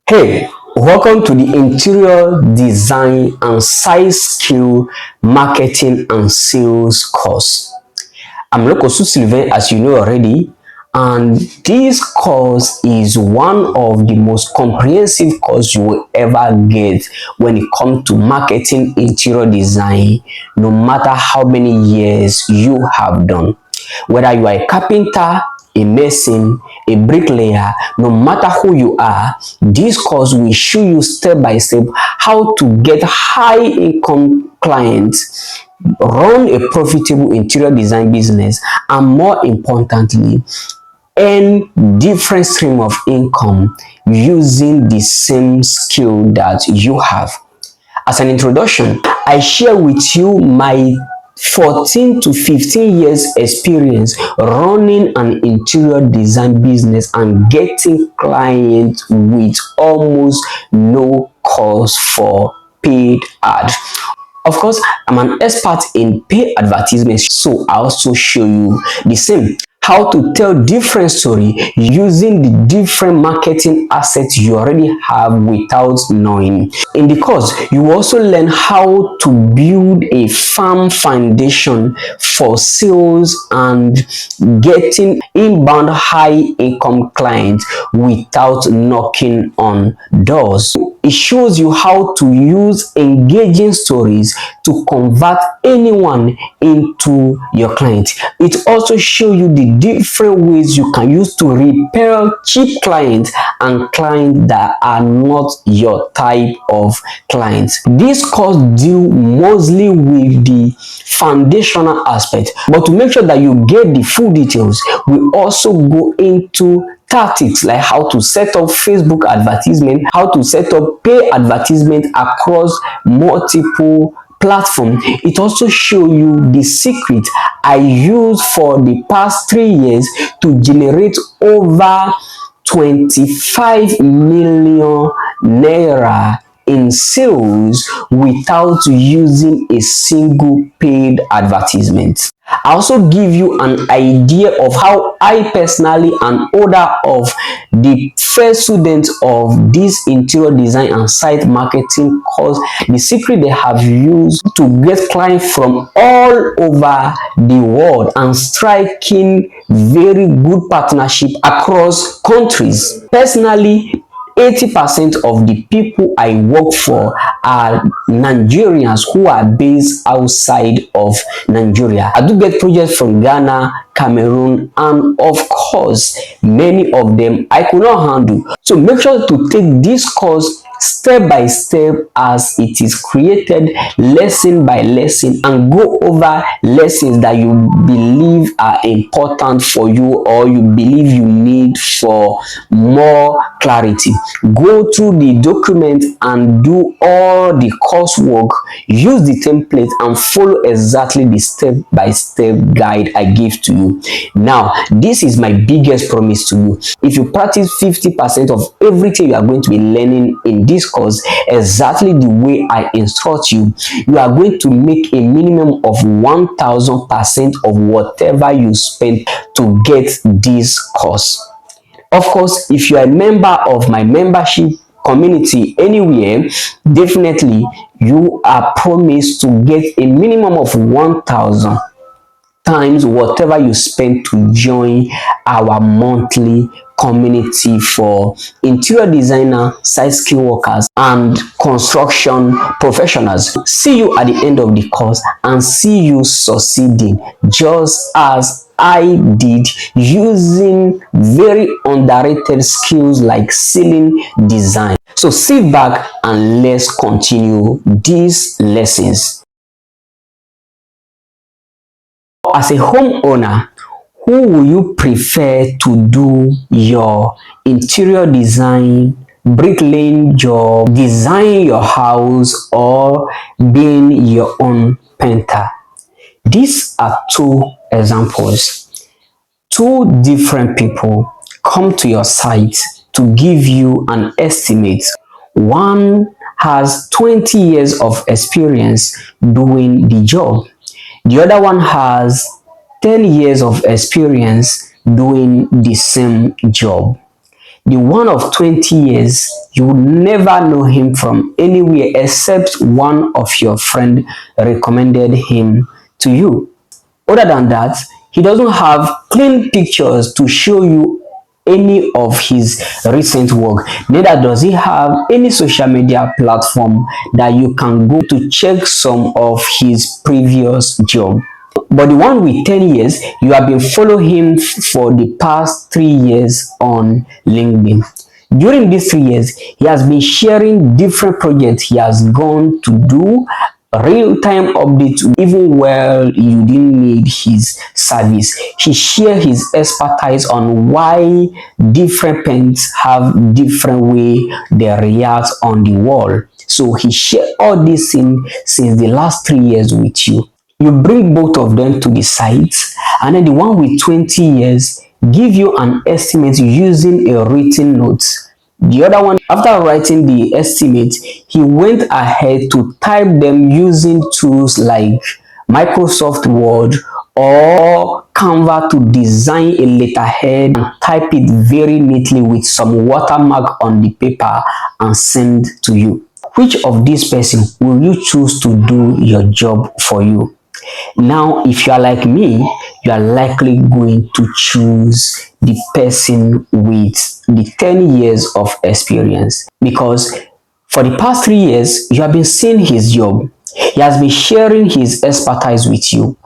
Hey, welcome to the Interior Design and Size Skill Marketing and Sales course. I'm Lokosu Sylvain, as you know already, and this course is one of the most comprehensive course you will ever get when it comes to marketing interior design, no matter how many years you have done. Whether you are a carpenter, a mason, a bricklayer, no matter who you are, this course will show you step by step how to get high income clients, run a profitable interior design business, and more importantly, earn different stream of income using the same skill that you have. As an introduction, I share with you my 14 to 15 years experience running an interior design business and getting clients with almost no cost for paid ad. Of course, I'm an expert in paid advertisement, so I also show you the same. How to tell different story using the different marketing assets you already have without knowing. In the course, you also learn how to build a firm foundation for sales and getting inbound high income clients without knocking on doors. It shows you how to use engaging stories to convert anyone into your client. It also shows you the different ways you can use to repel cheap clients and clients that are not your type of clients. This course deals mostly with the foundational aspect, but to make sure that you get the full details, we also go into tactics like how to set up Facebook advertisement, how to set up pay advertisement across multiple platform. It also show you the secret I used for the past 3 years to generate over 25 million naira in sales without using a single paid advertisement. I also give you an idea of how I personally and other of the first students of this interior design and site marketing course, the secret they have used to get clients from all over the world and striking very good partnership across countries. Personally, 80% of the people I work for are Nigerians who are based outside of Nigeria. I do get projects from Ghana, Cameroon, and of course, many of them I could not handle. So make sure to take this course step by step as it is created, lesson by lesson, and go over lessons that you believe are important for you or you believe you need for more clarity. Go through the document and do all the coursework, use the template and follow exactly the step by step guide I give to you. Now, this is my biggest promise to you. If you practice 50% of everything you are going to be learning in this course exactly the way I instruct you, you are going to make a minimum of 1000% of whatever you spend to get this course. Of course, if you are a member of my membership community anywhere, definitely you are promised to get a minimum of 1000 times whatever you spend to join our monthly community for interior designer, site skill workers, and construction professionals. See you at the end of the course and see you succeeding just as I did, using very underrated skills like ceiling design. So sit back and let's continue these lessons. As a homeowner, who will you prefer to do your interior design, bricklaying job, design your house, or being your own painter? These are two examples. Two different people come to your site to give you an estimate. One has 20 years of experience doing the job. The other one has 10 years of experience doing the same job. The one of 20 years, you will never know him from anywhere except one of your friend recommended him to you. Other than that, he doesn't have clean pictures to show you any of his recent work. Neither does he have any social media platform that you can go to check some of his previous job. But the one with 10 years, you have been following him for the past 3 years on LinkedIn. During these 3 years, he has been sharing different projects he has gone to do, real-time updates, even while you didn't need his service. He shared his expertise on why different pens have different way they react on the wall. So he shared all these things since the last 3 years with you. You bring both of them to the site, and then the one with 20 years give you an estimate using a written note. The other one, after writing the estimate, he went ahead to type them using tools like Microsoft Word or Canva to design a letterhead and type it very neatly with some watermark on the paper and send to you. Which of these person will you choose to do your job for you? Now, if you are like me, you are likely going to choose the person with the 10 years of experience, because for the past 3 years, you have been seeing his job. He has been sharing his expertise with you.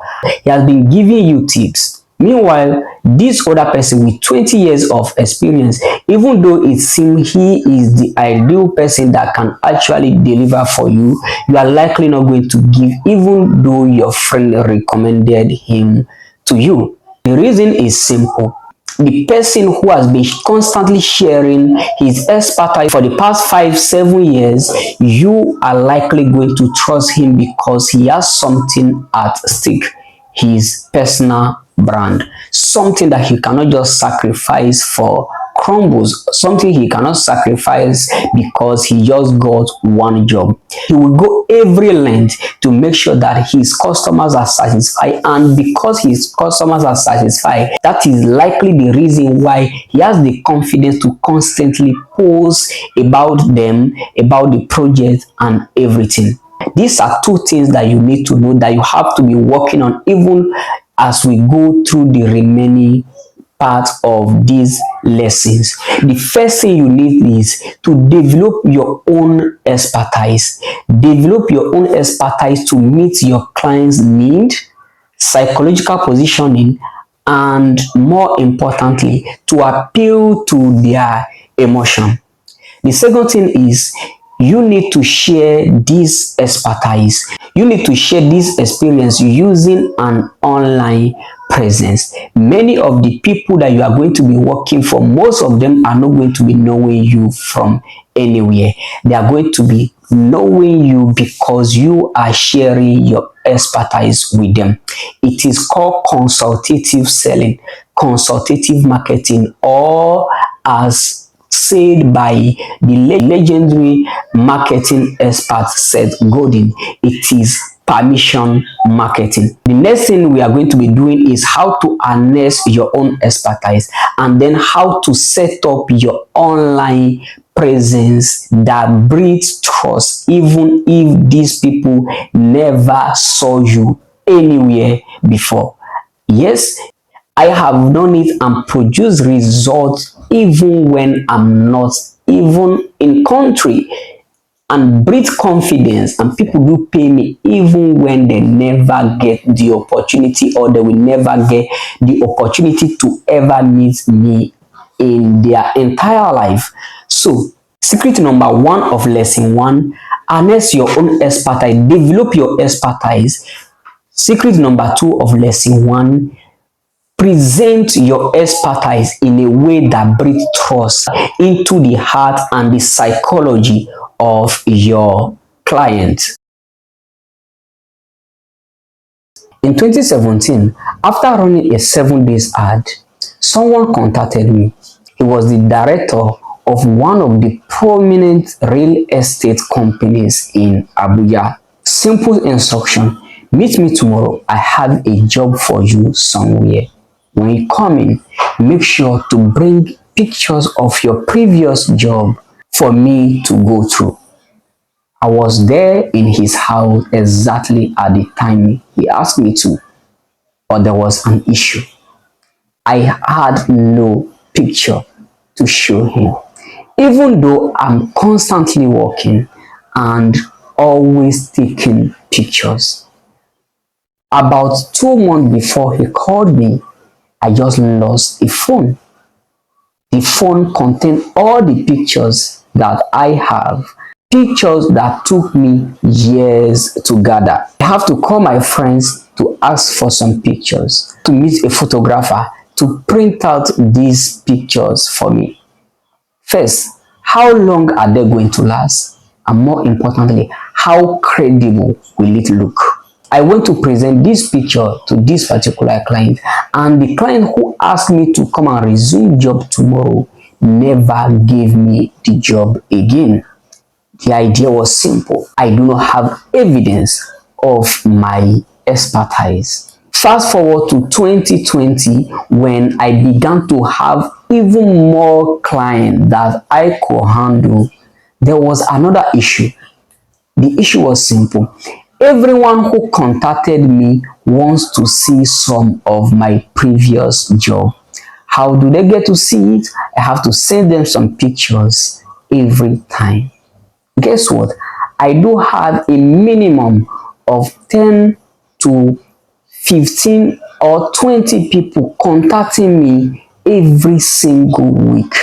He has been giving you tips. Meanwhile, this other person with 20 years of experience, even though it seems he is the ideal person that can actually deliver for you, you are likely not going to give, even though your friend recommended him to you. The reason is simple. The person who has been constantly sharing his expertise for the past 5-7 years, you are likely going to trust him because he has something at stake, his personal brand, something that he cannot just sacrifice for crumbles, something he cannot sacrifice because he just got one job. He will go every length to make sure that his customers are satisfied, and because his customers are satisfied, that is likely the reason why he has the confidence to constantly post about them, about the project and everything. These are two things that you need to know, that you have to be working on even as we go through the remaining part of these lessons. The first thing you need is to develop your own expertise. Develop your own expertise to meet your client's need, psychological positioning, and more importantly, to appeal to their emotion. The second thing is you need to share this expertise. You need to share this experience using an online presence. Many of the people that you are going to be working for, most of them are not going to be knowing you from anywhere. They are going to be knowing you because you are sharing your expertise with them. It is called consultative selling, consultative marketing, or as said by the legendary marketing expert Seth Godin, it is permission marketing. The next thing we are going to be doing is how to harness your own expertise, and then how to set up your online presence that breeds trust, even if these people never saw you anywhere before. Yes, I have done it and produced results even when I'm not even in country, and breed confidence, and people do pay me even when they never get the opportunity, or they will never get the opportunity to ever meet me in their entire life. So secret number one of lesson one: harness your own expertise, develop your expertise. Secret number two of lesson one: present your expertise in a way that breeds trust into the heart and the psychology of your client. In 2017, after running a 7 days ad, someone contacted me. He was the director of one of the prominent real estate companies in Abuja. Simple instruction: meet me tomorrow. I have a job for you somewhere. When you come in, make sure to bring pictures of your previous job for me to go through. I was there in his house exactly at the time he asked me to, but there was an issue. I had no picture to show him. Even though I'm constantly working and always taking pictures. About 2 months before he called me, I just lost a phone. The phone contained all the pictures that I have, pictures that took me years to gather. I have to call my friends to ask for some pictures, to meet a photographer to print out these pictures for me. First, how long are they going to last? And more importantly, how credible will it look? I went to present this picture to this particular client, and the client who asked me to come and resume job tomorrow never gave me the job again. The idea was simple. I do not have evidence of my expertise. Fast forward to 2020, when I began to have even more clients that I could handle, there was another issue. The issue was simple. Everyone who contacted me wants to see some of my previous job. How do they get to see it? I have to send them some pictures every time. Guess what? I do have a minimum of 10 to 15 or 20 people contacting me every single week.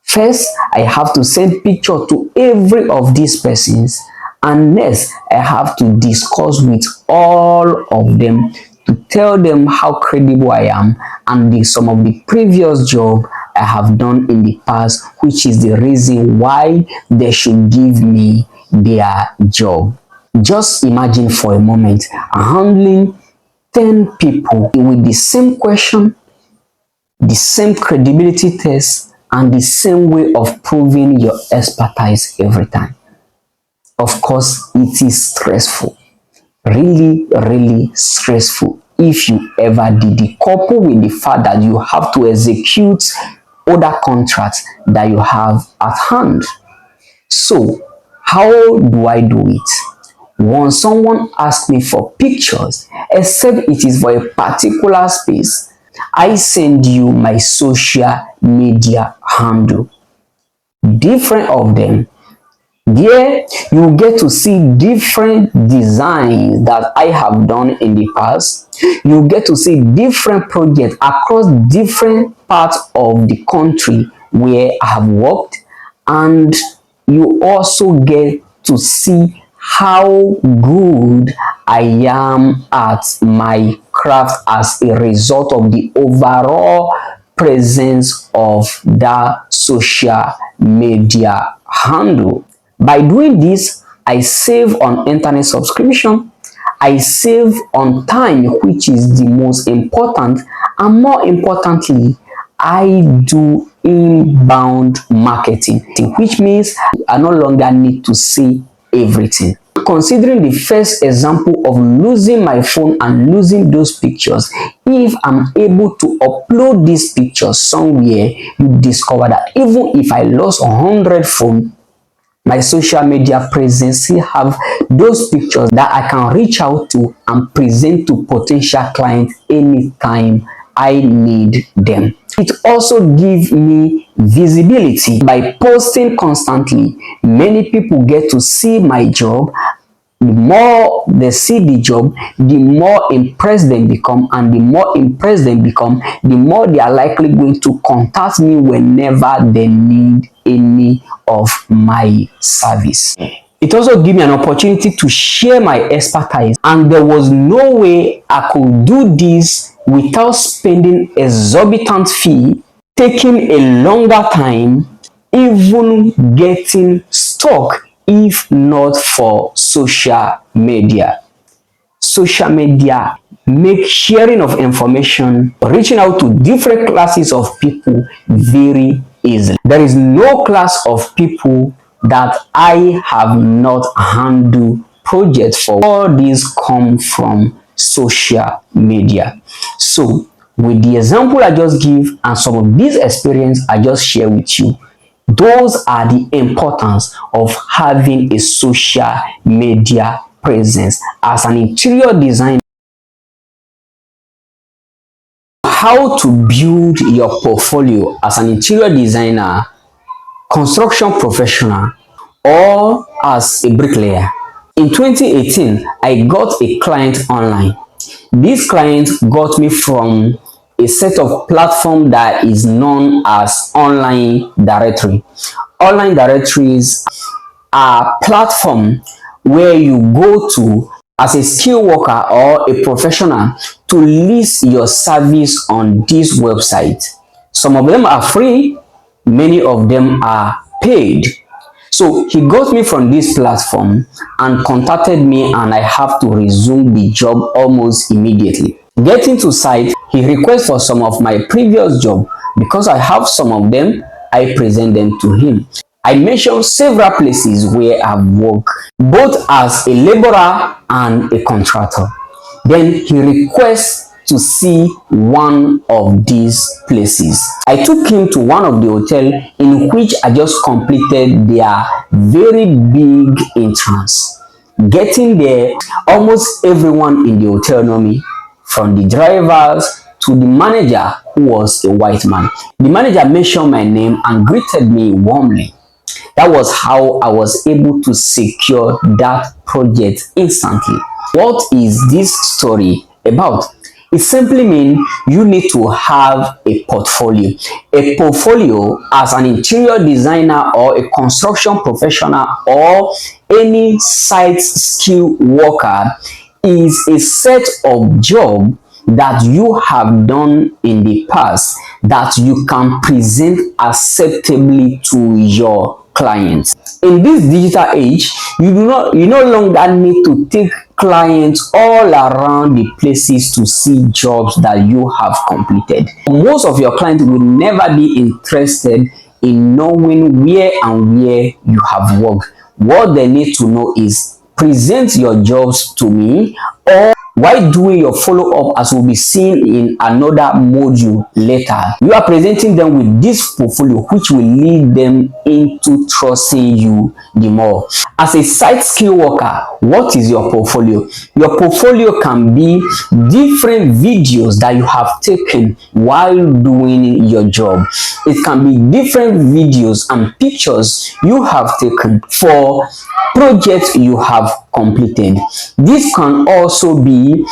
First, I have to send picture to every of these persons, and next I have to discuss with all of them to tell them how credible I am and some of the previous job I have done in the past, which is the reason why they should give me their job. Just imagine for a moment handling 10 people with the same question, the same credibility test, and the same way of proving your expertise every time. Of course, it is stressful. Really, really stressful if you ever did it. Coupled with the fact that you have to execute other contracts that you have at hand. So, how do I do it? Once someone asks me for pictures, except it is for a particular space, I send you my social media handle. Different of them. There you get to see different designs that I have done in the past. You get to see different projects across different parts of the country where I have worked, and you also get to see how good I am at my craft as a result of the overall presence of that social media handle. By doing this, I save on internet subscription, I save on time, which is the most important, and more importantly, I do inbound marketing, which means I no longer need to see everything. Considering the first example of losing my phone and losing those pictures, if I'm able to upload these pictures somewhere, you discover that even if I lost 100 phones, my social media presence still have those pictures that I can reach out to and present to potential clients anytime I need them. It also gives me visibility. By posting constantly, many people get to see my job. The more they see the job, the more impressed they become, and the more impressed they become, the more they are likely going to contact me whenever they need any of my service. It also gives me an opportunity to share my expertise, and there was no way I could do this without spending exorbitant fee, taking a longer time, even getting stuck if not for social media. Social media make sharing of information, reaching out to different classes of people very easily. There is no class of people that I have not handled projects for. All these come from social media. So with the example I just give and some of this experience I just share with you, those are the importance of having a social media presence as an interior designer. How to build your portfolio as an interior designer, construction professional, or as a bricklayer. In 2018, I got a client online. This client got me from a set of platform that is known as online directory. Online directories are platform where you go to as a skill worker or a professional to list your service on this website. Some of them are free, many of them are paid. So he got me from this platform and contacted me, and I have to resume the job almost immediately. Getting to site, he requested for some of my previous job. Because I have some of them, I present them to him. I mentioned several places where I've worked both as a laborer and a contractor. Then he requests to see one of these places. I took him to one of the hotel in which I just completed their very big entrance. Getting there, almost everyone in the hotel know me, from the drivers to the manager, who was a white man. The manager mentioned my name and greeted me warmly. That was how I was able to secure that project instantly. What is this story about? It simply means you need to have a portfolio. A portfolio as an interior designer or a construction professional or any site skill worker is a set of job that you have done in the past that you can present acceptably to your clients. In this digital age, you no longer need to take clients all around the places to see jobs that you have completed. Most of your clients will never be interested in knowing where and where you have worked. What they need to know is present your jobs to me, or while doing your follow-up, as will be seen in another module later, you are presenting them with this portfolio which will lead them into trusting you the more. As a site skill worker, what is your portfolio? Your portfolio can be different videos that you have taken while doing your job. It can be different videos and pictures you have taken for projects you have completed. This can also be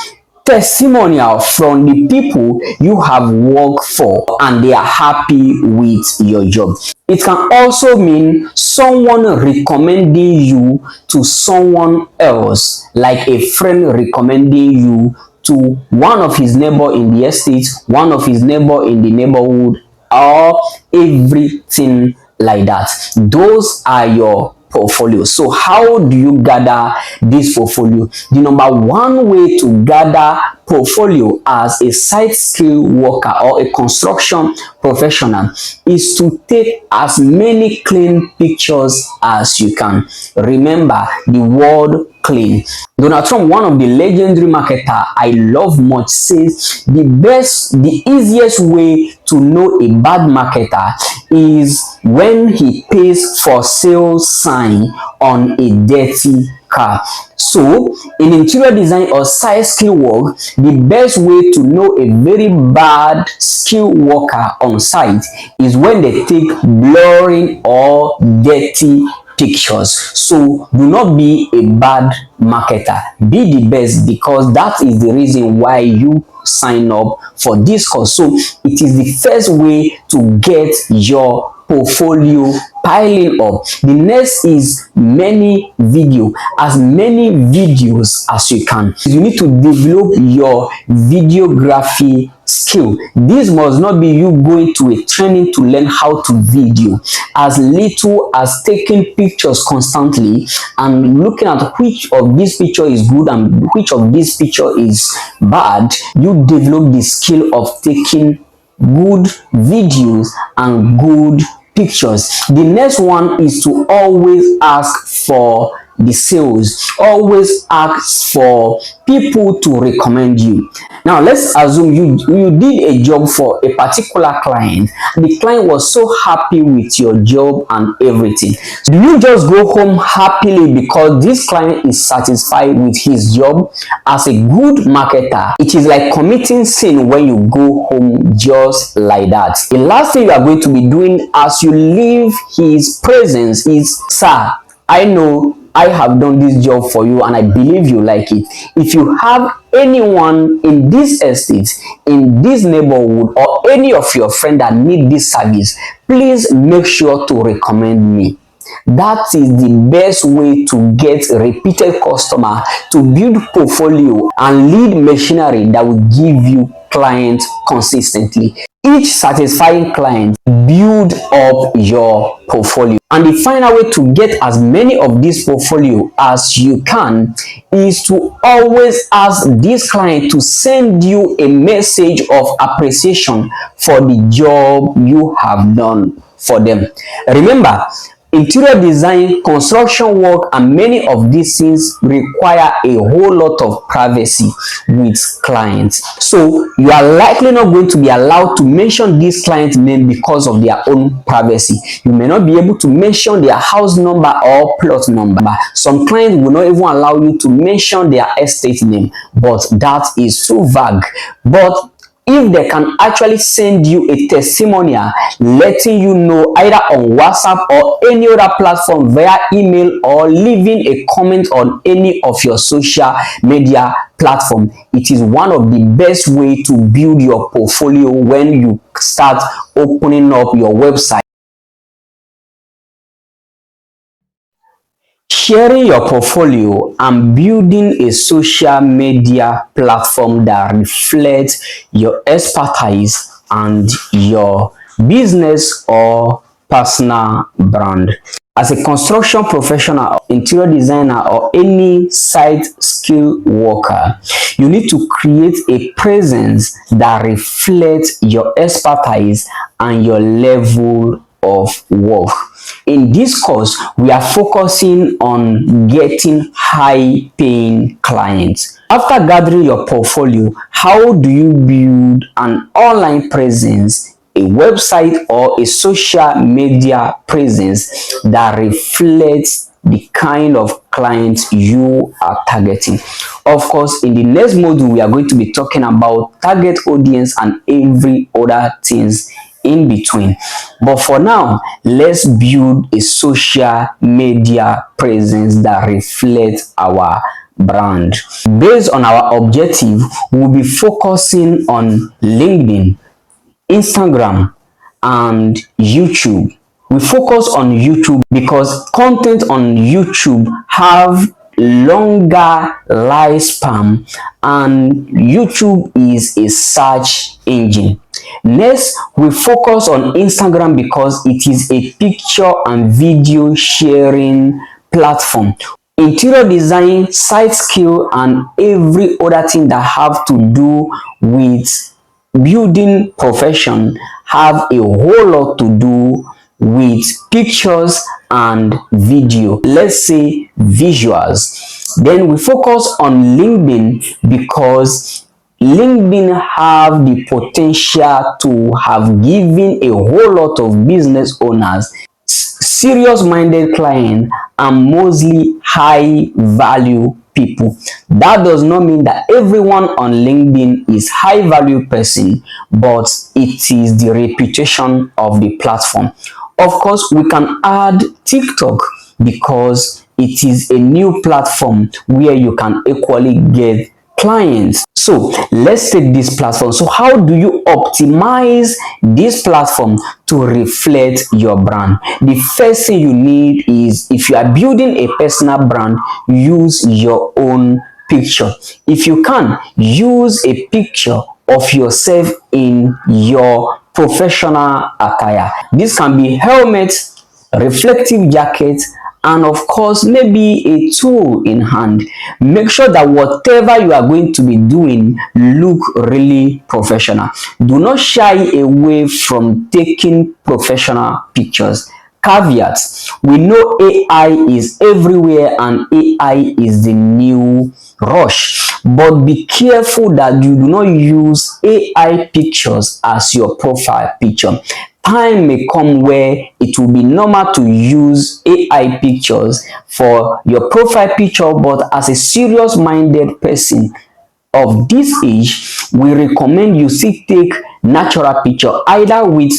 testimonial from the people you have worked for and they are happy with your job. It can also mean someone recommending you to someone else, like a friend recommending you to one of his neighbor in the estate, one of his neighbor in the neighborhood, or everything like that. Those are your portfolio. So how do you gather this portfolio? The number one way to gather portfolio as a site skill worker or a construction professional is to take as many clean pictures as you can. Remember the word clean. Donald Trump, one of the legendary marketer I love much, says the easiest way to know a bad marketer is when he pays for sale sign on a dirty car. So in interior design or site skill work, the best way to know a very bad skill worker on site is when they take blurring or dirty pictures. So do not be a bad marketer, be the best, because that is the reason why you sign up for this course. So it is the first way to get your portfolio piling up. The next is many video, as many videos as you can. You need to develop your videography skill. This must not be you going to a training to learn how to video. As little as taking pictures constantly and looking at which of this picture is good and which of this picture is bad, you develop the skill of taking good videos and good pictures. The next one is to always ask for the sales. Always ask for people to recommend you. Now let's assume you did a job for a particular client. The client was so happy with your job and everything. Do you just go home happily because this client is satisfied with his job? As a good marketer, it is like committing sin when you go home just like that. The last thing you are going to be doing as you leave his presence is, sir, I know I have done this job for you and I believe you like it. If you have anyone in this estate, in this neighborhood, or any of your friends that need this service, please make sure to recommend me. That is the best way to get repeated customer, to build portfolio and lead machinery that will give you clients consistently. Each satisfying client build up your portfolio. And the final way to get as many of this portfolio as you can is to always ask this client to send you a message of appreciation for the job you have done for them. Remember, interior design, construction work, and many of these things require a whole lot of privacy with clients. So you are likely not going to be allowed to mention this client's name because of their own privacy. You may not be able to mention their house number or plot number. Some clients will not even allow you to mention their estate name, but that is so vague. But if they can actually send you a testimonial letting you know either on WhatsApp or any other platform via email, or leaving a comment on any of your social media platform, it is one of the best way to build your portfolio when you start opening up your website. Sharing your portfolio and building a social media platform that reflects your expertise and your business or personal brand. As a construction professional, interior designer, or any site skill worker, you need to create a presence that reflects your expertise and your level of work. In this course, we are focusing on getting high-paying clients. After gathering your portfolio, how do you build an online presence, a website, or a social media presence that reflects the kind of clients you are targeting? Of course, in the next module, we are going to be talking about target audience and every other things in between. But for now, let's build a social media presence that reflects our brand. Based on our objective, we'll be focusing on LinkedIn, Instagram, and YouTube. We focus on YouTube because content on YouTube have longer lifespan and YouTube is a search engine. Next, we focus on Instagram because it is a picture and video sharing platform. Interior design, site skill, and every other thing that have to do with building profession have a whole lot to do with pictures and video. Let's say visuals. Then we focus on LinkedIn because LinkedIn have the potential to have given a whole lot of business owners serious minded clients and mostly high value people. That does not mean that everyone on LinkedIn is high value person, but it is the reputation of the platform. Of course, we can add TikTok because it is a new platform where you can equally get clients. So let's take this platform. So how do you optimize this platform to reflect your brand? The first thing you need is, if you are building a personal brand, use your own picture. If you can, use a picture of yourself in your professional attire. This can be helmets, reflective jackets, and of course maybe a tool in hand. Make sure that whatever you are going to be doing look really professional. Do not shy away from taking professional pictures. caveat. We know AI is everywhere and AI is the new rush, but be careful that you do not use AI pictures as your profile picture. Time may come where it will be normal to use AI pictures for your profile picture, but as a serious minded person of this age, we recommend you still take natural picture either with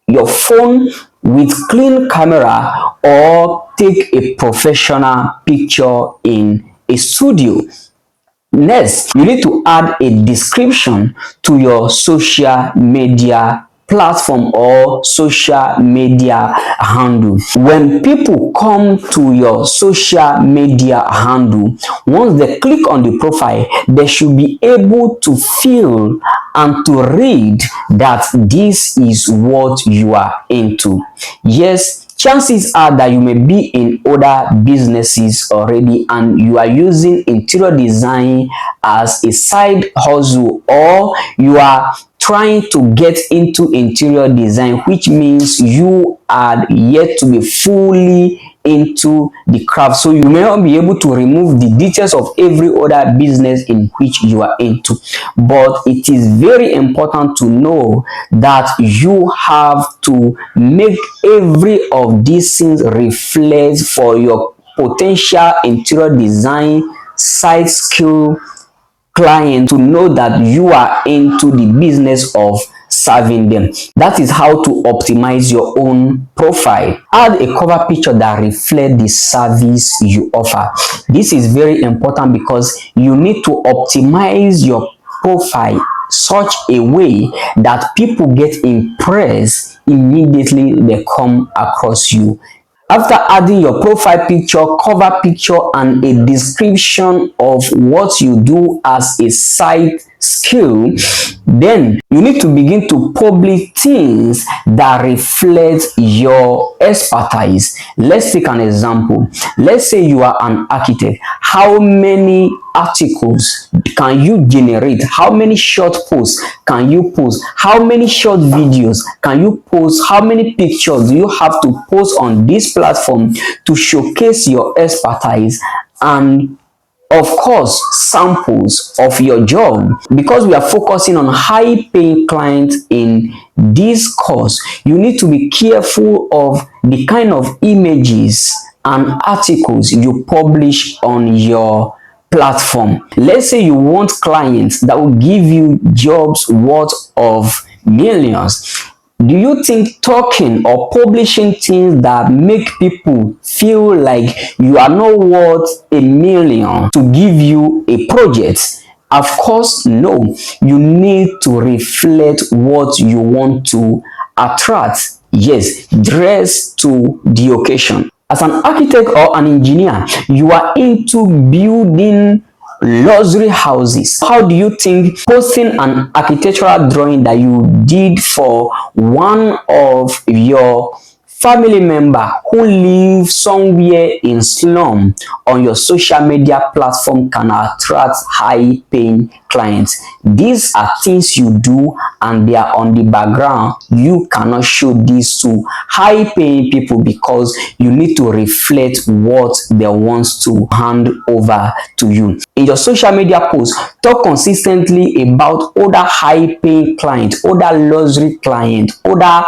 your phone with clean camera or take a professional picture in a studio. Next, you need to add a description to your social media platform or social media handle. When people come to your social media handle, once they click on the profile, they should be able to feel and to read that this is what you are into. Yes, chances are that you may be in other businesses already and you are using interior design as a side hustle, or you are trying to get into interior design, which means you are yet to be fully into the craft. So you may not be able to remove the details of every other business in which you are into, but it is very important to know that you have to make every of these things reflect for your potential interior design side skill client to know that you are into the business of serving them. That is how to optimize your own profile. Add a cover picture that reflects the service you offer. This is very important because you need to optimize your profile such a way that people get impressed immediately they come across you. After adding your profile picture, cover picture, and a description of what you do as a side skill, then you need to begin to publish things that reflect your expertise. Let's take an example. Let's say you are an architect. How many articles can you generate? How many short posts can you post? How many short videos can you post? How many pictures do you have to post on this platform to showcase your expertise and of course samples of your job? Because we are focusing on high paying clients in this course, you need to be careful of the kind of images and articles you publish on your platform. Let's say you want clients that will give you jobs worth of millions. Do you think talking or publishing things that make people feel like you are not worth a million to give you a project? Of course, no. You need to reflect what you want to attract. Yes, dress to the occasion. As an architect or an engineer, you are into building luxury houses. How do you think posting an architectural drawing that you did for one of your family member who live somewhere in slum on your social media platform can attract high paying clients? These are things you do and they are on the background. You cannot show these to high paying people because you need to reflect what they want to hand over to you. In your social media posts, talk consistently about other high paying clients, other luxury clients, other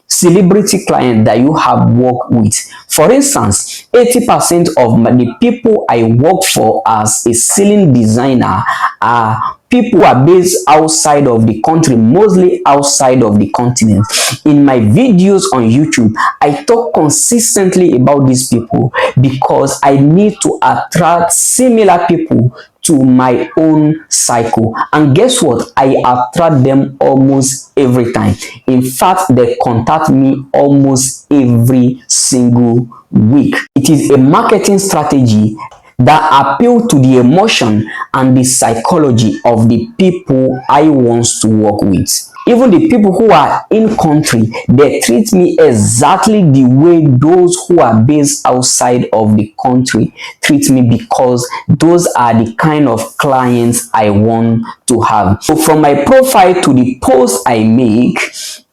celebrity client that you have worked with. For instance, 80% of the people I work for as a ceiling designer are people who are based outside of the country, mostly outside of the continent. In my videos on YouTube, I talk consistently about these people because I need to attract similar people to my own cycle. And guess what? I attract them almost every time. In fact, they contact me almost every single week. It is a marketing strategy that appeal to the emotion and the psychology of the people I want to work with. Even the people who are in country, they treat me exactly the way those who are based outside of the country treat me, because those are the kind of clients I want to have. So from my profile to the post I make,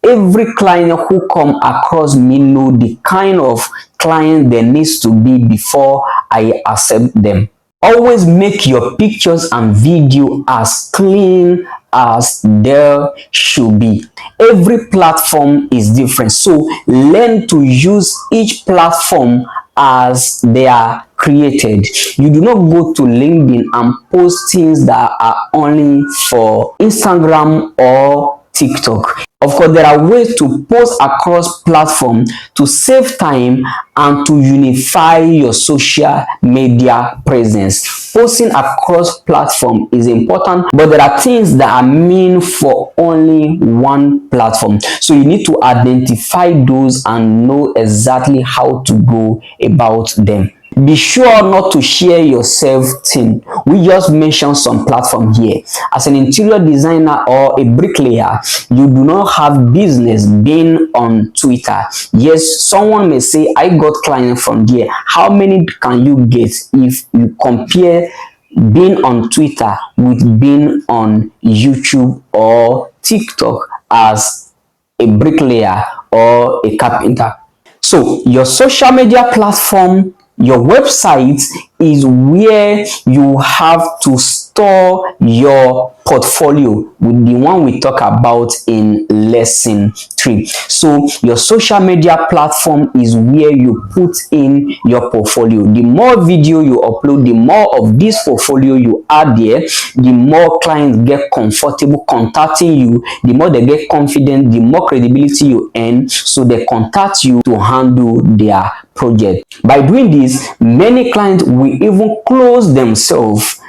Every client who come across me know the kind of client there needs to be before I accept them. Always make your pictures and video as clean as there should be. Every platform is different, so learn to use each platform as they are created. You do not go to LinkedIn and post things that are only for Instagram or TikTok. Of course, there are ways to post across platforms to save time and to unify your social media presence. Posting across platform is important, but there are things that are meant for only one platform. So you need to identify those and know exactly how to go about them. Be sure not to share yourself thin. We just mentioned some platform here. As an interior designer or a bricklayer, you do not have business being on Twitter. Yes, someone may say, I got clients from there. How many can you get if you compare being on Twitter with being on YouTube or TikTok as a bricklayer or a carpenter? So your social media platform, your website is where you have to store your portfolio, with the one we talk about in lesson 3. So your social media platform is where you put in your portfolio. The more video you upload, the more of this portfolio you add there, the more clients get comfortable contacting you, the more they get confident, the more credibility you earn, so they contact you to handle their project. By doing this, many clients will even close themselves,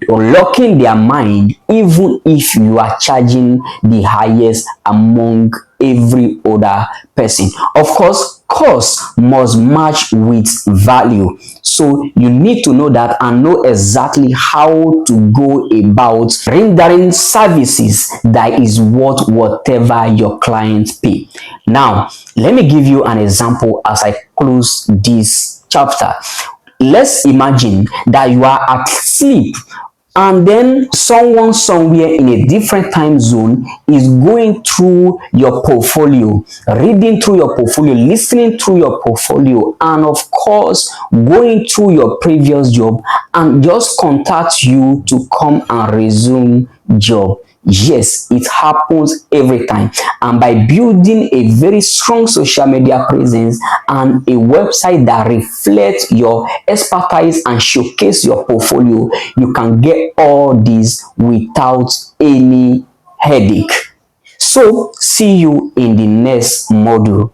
locking their mind, even if you are charging the highest among every other person. Of course, cost must match with value. So you need to know that and know exactly how to go about rendering services that is worth whatever your clients pay. Now, let me give you an example as I close this chapter. Let's imagine that you are asleep and then someone somewhere in a different time zone is going through your portfolio, reading through your portfolio, listening through your portfolio, and of course going through your previous job and just contact you to come and resume job. Yes, it happens every time. And by building a very strong social media presence and a website that reflects your expertise and showcase your portfolio, you can get all this without any headache. So see you in the next module.